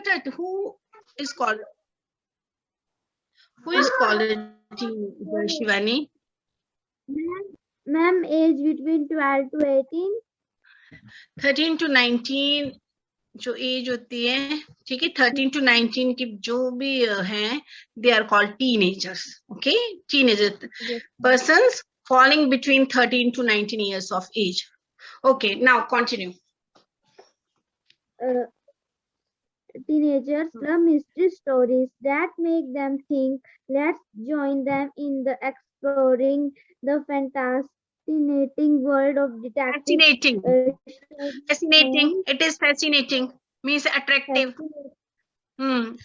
at it. Who is calling Shivani? Ma'am, age between 12 to 18. 13 to 19 जो as होती है, ठीक है, 13 to 19 की जो भी हैं, they are called teenagers. Okay, teenagers, persons falling between 13 to 19 years of age. Okay, now continue. Teenagers love mystery stories that make them think. Let's join them in the exploring the fascinating world of detective. Fascinating. It is fascinating. Means attractive.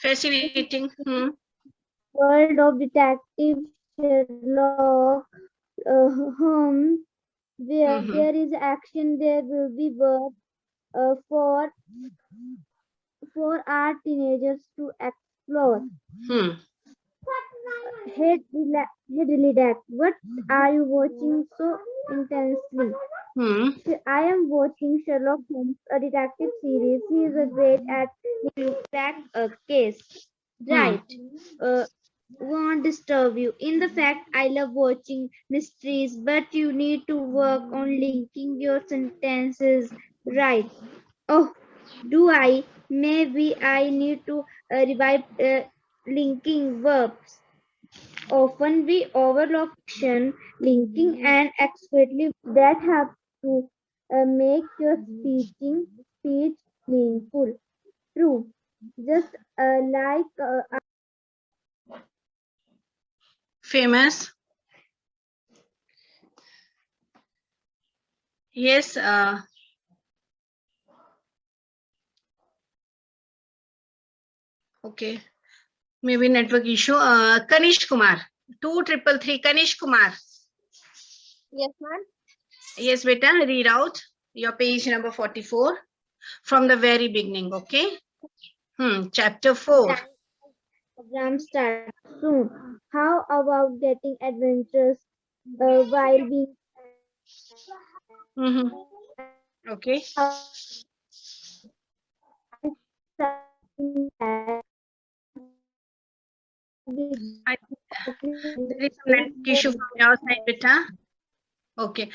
Fascinating. World of detective Sherlock Holmes. Where there is action, there will be work for our teenagers to explore. Hey, Dad, what are you watching so intensely? I am watching Sherlock Holmes, a detective series. He is a great at crack a case. Right. Won't disturb you. In the fact, I love watching mysteries, but you need to work on linking your sentences. Right. Oh, do I? Maybe I need to revive linking verbs. Often we overlook action, linking, and expletive that have to make your speech meaningful. True. Just like famous. Yes. Okay. Maybe network issue. Kanish Kumar. 2333. Kanish Kumar. Yes, ma'am. Yes, beta. Read out your page number 44 from the very beginning. Okay. Chapter 4. Program starts soon. How about getting adventures while being Okay. There is some network issue from your side, beta. Okay.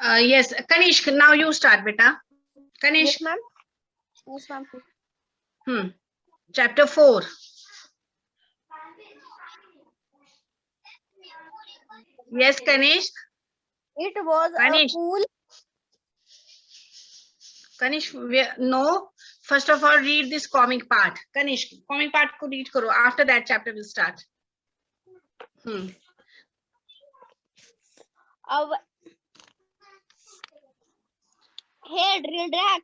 Yes, Kanish, now you start, beta. Kanish. Yes, ma'am. Yes, ma'am. Chapter 4. Yes, Kanish. It was Kanish. a cool. Kanish, no. First of all, read this comic part. Kanish, comic part ko read karo. After that, chapter will start. Hey, drill track.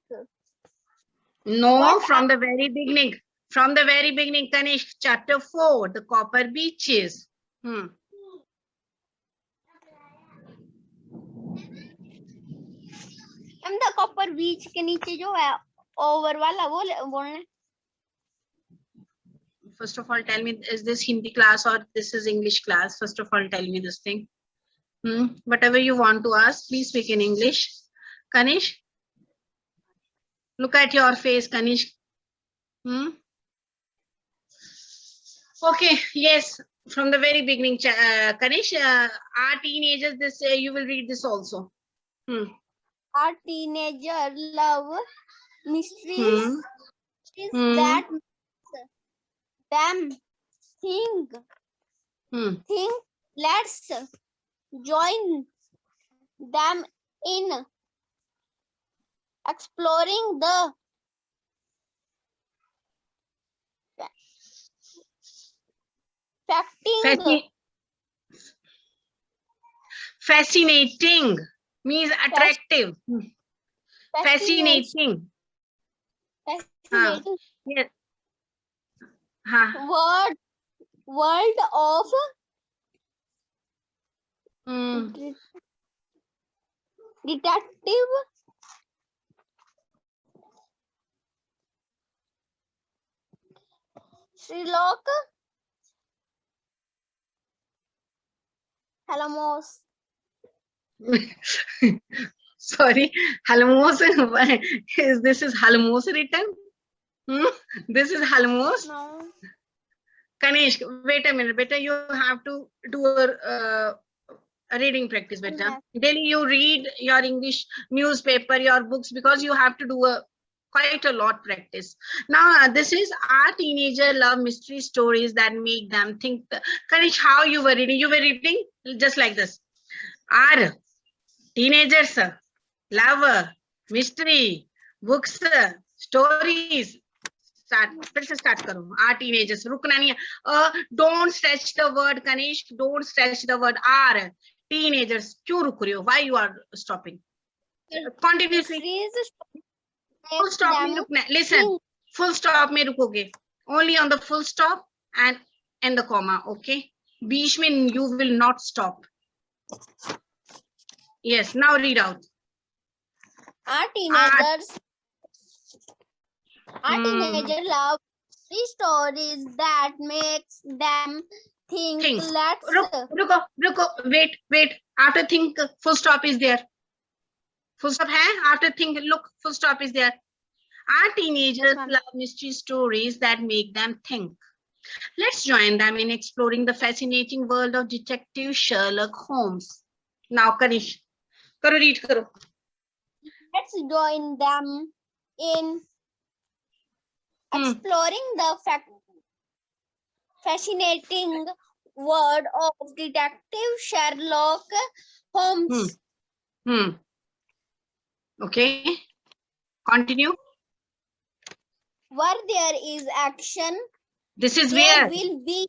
No, what? From the very beginning. From the very beginning, Kanish, chapter 4, the copper beaches. The copper beach के नीचे जो है over वाला वो बोलने. First of all, tell me, is this Hindi class or this is English class? First of all, tell me this thing. Whatever you want to ask, please speak in English. Kanish, look at your face, Kanish. Okay, yes, from the very beginning, Kanish, our teenagers, this you will read this also. Our teenager love mysteries that them think. Let's join them in exploring the fascinating means attractive. Fascinating. Yes. World of detective Sherlock Holmes. Sorry, Holmes. This is Holmes written? This is almost. No. Kanish, wait a minute, beta. You have to do a reading practice, beta. Daily you read your English newspaper, your books, because you have to do quite a lot practice. Now, this is our teenager love mystery stories that make them think. Kanish, how you were reading? You were reading just like this. Our teenagers love mystery books, stories. फिर से start करो. Our teenagers, रुकना नहीं है. Don't stretch the word, Kanish. Don't stretch the word. Our teenagers. क्यों रुक रहे हो? Why you are stopping? Continuously. Full stop में रुकना. Listen. Full stop में रुकोगे. Only on the full stop and the comma. Okay. बीच में you will not stop. Yes. Now read out. Our teenagers. Our teenagers love these stories that makes them think. Let's रुको, wait. After think, full stop is there. Full stop hai? After think, look, full stop is there. Our teenagers love mystery stories that make them think. Let's join them in exploring the fascinating world of Detective Sherlock Holmes. Now, Kanish, read karo. Let's join them in exploring the fascinating world of Detective Sherlock Holmes. Okay. Continue. Where there is action, this is there where will be.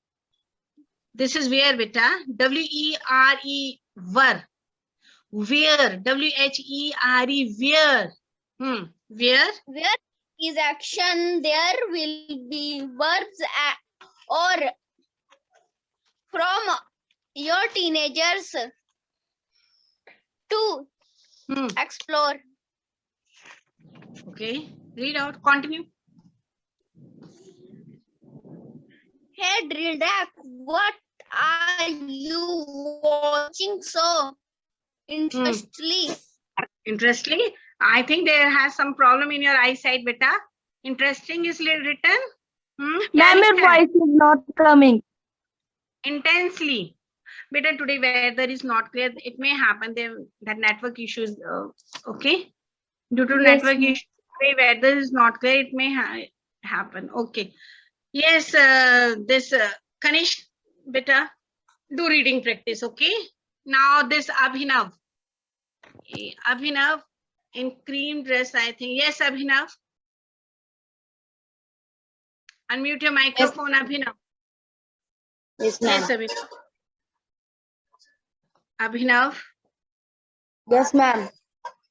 This is where, beta. W-E-R-E, where. Where. W-H-E-R-E, where. Where? Where is action, there will be verbs or from your teenagers to explore. Okay. Read out. Continue. Hey, Drildak, what are you watching so interestingly? Interestingly, I think there has some problem in your eyesight, beta. Interesting is written. Ma'am, your voice is not coming. Intensely. Beta, today weather is not clear. It may happen that network issues. Okay. Due to network issues, weather is not clear. It may happen. Okay. Yes, this Kanish, beta, do reading practice. Okay. Now this Abhinav. Abhinav in cream dress, I think. Yes, Abhinav. Unmute your microphone, yes. Abhinav. Yes, ma'am. Yes, Abhinav. Abhinav. Yes, ma'am.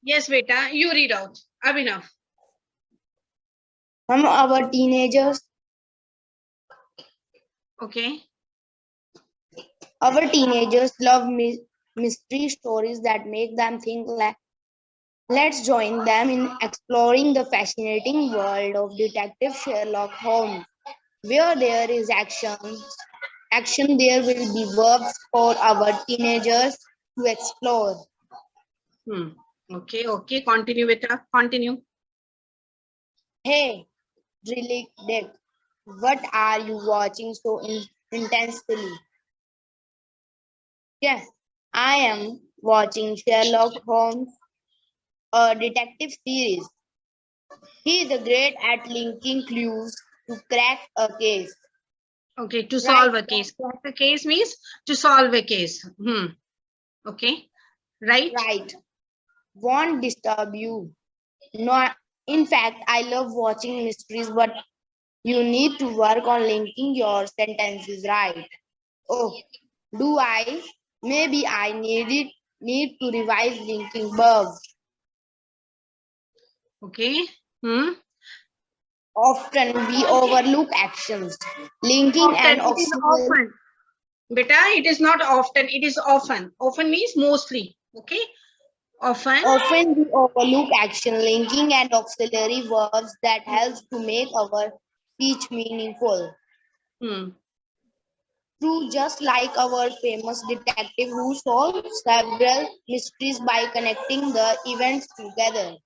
Yes, beta. You read out. Abhinav. Our teenagers. Okay. Our teenagers love mystery stories that make them think. Let's join them in exploring the fascinating world of Detective Sherlock Holmes. Where there is action, there will be verbs for our teenagers to explore. Okay. Continue, beta. Continue. Hey, Drildak, what are you watching so intensely? Yes, I am watching Sherlock Holmes, a detective series. He is great at linking clues to crack a case. Okay, to solve a case. Crack a case means to solve a case. Okay, right? Right. Won't disturb you. No, in fact, I love watching mysteries, but you need to work on linking your sentences right. Oh, do I? Maybe I need to revise linking verbs. Okay. Often we overlook actions. Linking often, and often. Beta, it is not often, it is often. Often means mostly. Okay. Often we overlook action, linking and auxiliary verbs that helps to make our speech meaningful. True, just like our famous detective who solved several mysteries by connecting the events together.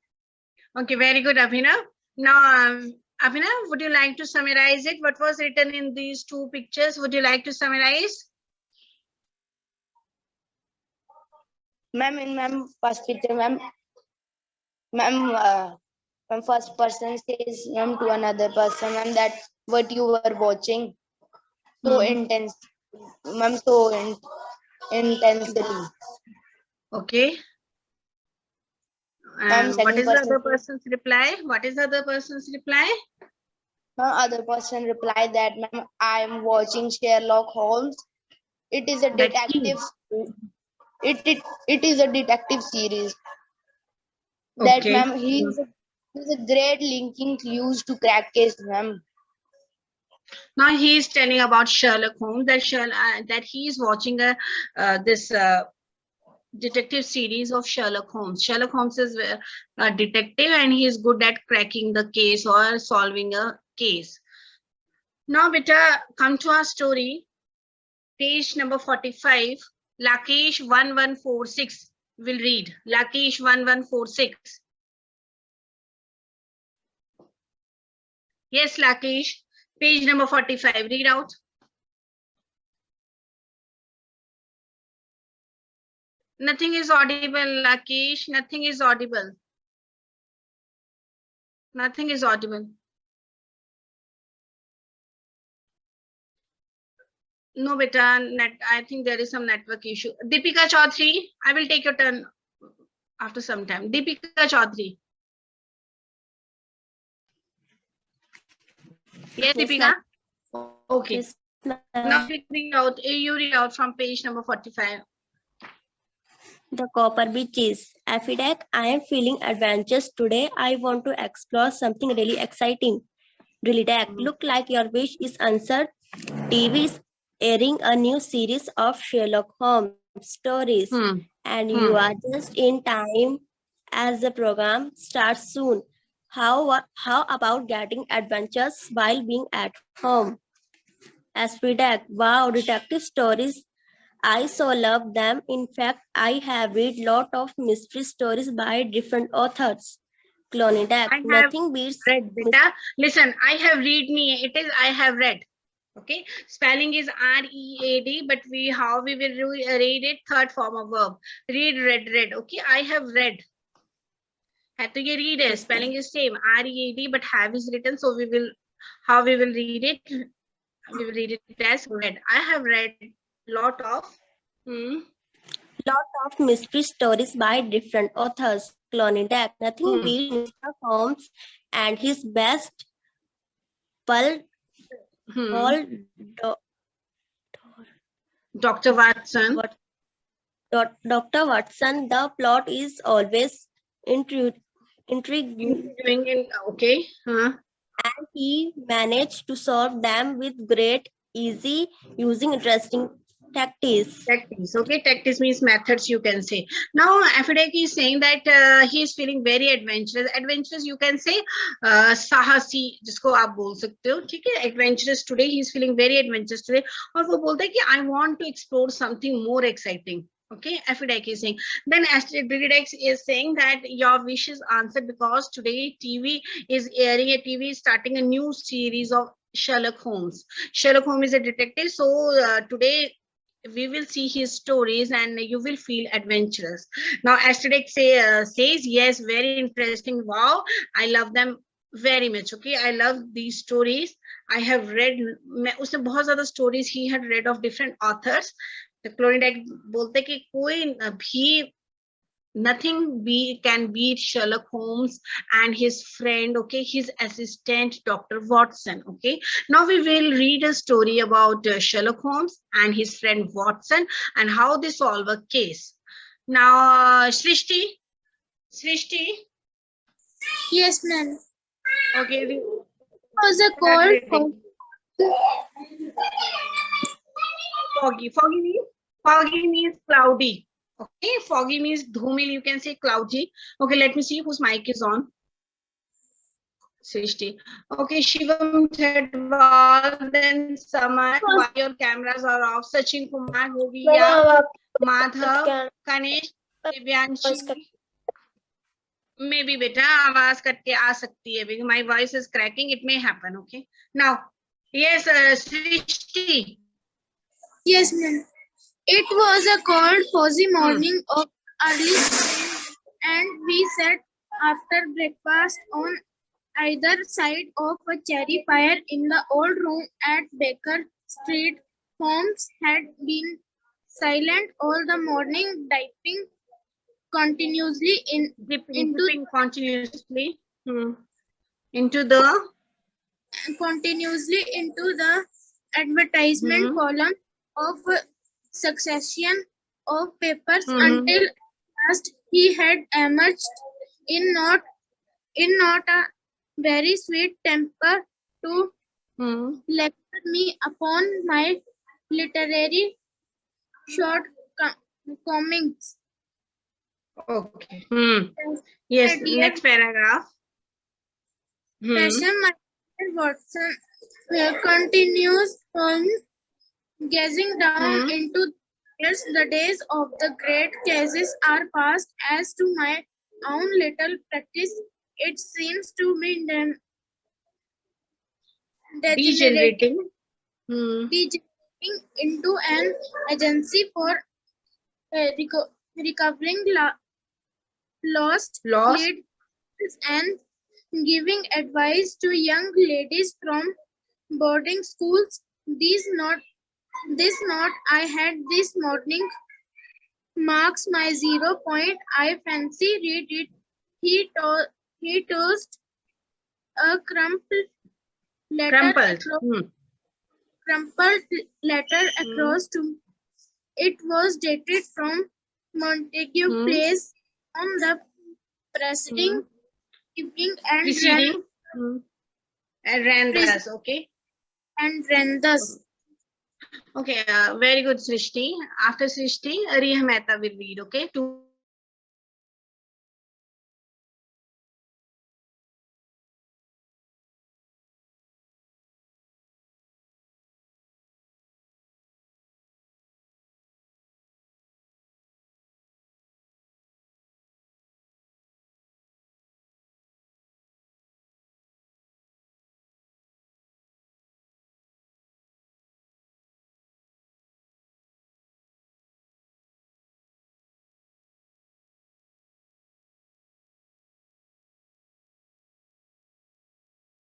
Okay, very good, Abhinav. Now, Abhinav, would you like to summarize it? What was written in these two pictures? Would you like to summarize? Ma'am, in first picture, ma'am, first person says ma'am to another person, ma'am, that what you were watching so intense, ma'am, intensely. Okay. And what is the other person's reply? What is the other person's reply? Other person replied that, ma'am, I am watching Sherlock Holmes. It is a detective. It is a detective series. That, Okay. ma'am, he is a great linking clues to crack case, ma'am. Now he is telling about Sherlock Holmes, that he is watching this detective series of Sherlock Holmes. Sherlock Holmes is a detective and he is good at cracking the case or solving a case. Now, beta, come to our story. Page number 45. Lakesh 1146 will read. Lakesh 1146. Yes, Lakesh. Page number 45. Read out. Nothing is audible, Lakesh. Nothing is audible. Nothing is audible. No, beta. I think there is some network issue. Deepika Chaudhary, I will take your turn after some time. Deepika Chaudhary. Yes, Deepika. Okay. Yes, now you read out from page number 45. The Copper Beach is. Afidek, I am feeling adventurous today. I want to explore something really exciting. Really, Dak, look like your wish is answered. TV is airing a new series of Sherlock Holmes stories, and you are just in time as the program starts soon. How about getting adventures while being at home? Afidek, wow, detective stories. I so love them. In fact, I have read lot of mystery stories by different authors. Clonidac, nothing beats read, beta. Listen, I have read me. It is I have read. Okay, spelling is R-E-A-D, but how we will read it? Third form of verb. Read, read. Okay, I have read. Have to get read it. Spelling is same. R-E-A-D, but have is written. So how we will read it? We will read it as read. I have read lot of mystery stories by different authors. Clonidac, nothing beats Mr. Holmes and his best pal called Dr. Watson. Dr. Watson. The plot is always intriguing. Okay. And he managed to solve them with great ease using interesting tactics. Okay, tactics means methods, you can say. Now, Afidek is saying that he is feeling very adventurous. Adventurous, you can say sahasi, जिसको आप बोल सकते हो, ठीक है? Adventurous today, he is feeling very adventurous today. और वो बोलता है कि I want to explore something more exciting. Okay, Afidek is saying. Then Astridex is saying that your wish is answered because today TV is airing starting a new series of Sherlock Holmes. Sherlock Holmes is a detective, so today we will see his stories and you will feel adventurous. Now Asterix says yes, very interesting. Wow, I love them very much. Okay, I love these stories. I have read उसने बहुत ज़्यादा stories he had read of different authors. The Clonidac बोलते कि कोई भी nothing can beat Sherlock Holmes and his friend, okay, his assistant, Dr. Watson. Okay, now we will read a story about Sherlock Holmes and his friend Watson and how they solve a case. Now, Srishti. Yes, ma'am. Okay. Was a cold. Foggy means cloudy. Okay, foggy means dhumil, you can say cloudy. Okay, let me see whose mic is on. Srishti. Okay, Shivam Thedwal, then Samar, why your cameras are off. Sachin Kumar, Hovia, Madhav, Kanesh, Divyanshi. May be बेटा आवाज करके आ सकती है, because my voice is cracking, it may happen. Okay, now yes, Srishti. Yes, ma'am. It was a cold, fuzzy morning of early spring, and we sat after breakfast on either side of a cherry fire in the old room at Baker Street. Holmes had been silent all the morning, dipping continuously Dipping continuously into the advertisement column of a succession of papers until last he had emerged in not a very sweet temper to lecture me upon my literary shortcomings. Okay. Yes, Dear next paragraph. Passion, my dear Watson, continues on gazing down into years. The days of the great cases are past. As to my own little practice, it seems to be degenerating into an agency for recovering lost leads and giving advice to young ladies from boarding schools. This note I had this morning marks my 0 point. I fancy read it. He tossed a crumpled letter across to me. It was dated from Montague Place on the preceding evening and ran thus. Okay. And ran thus. Okay, very good, Srishti. After Srishti, Riya Mehta will read. Okay, 2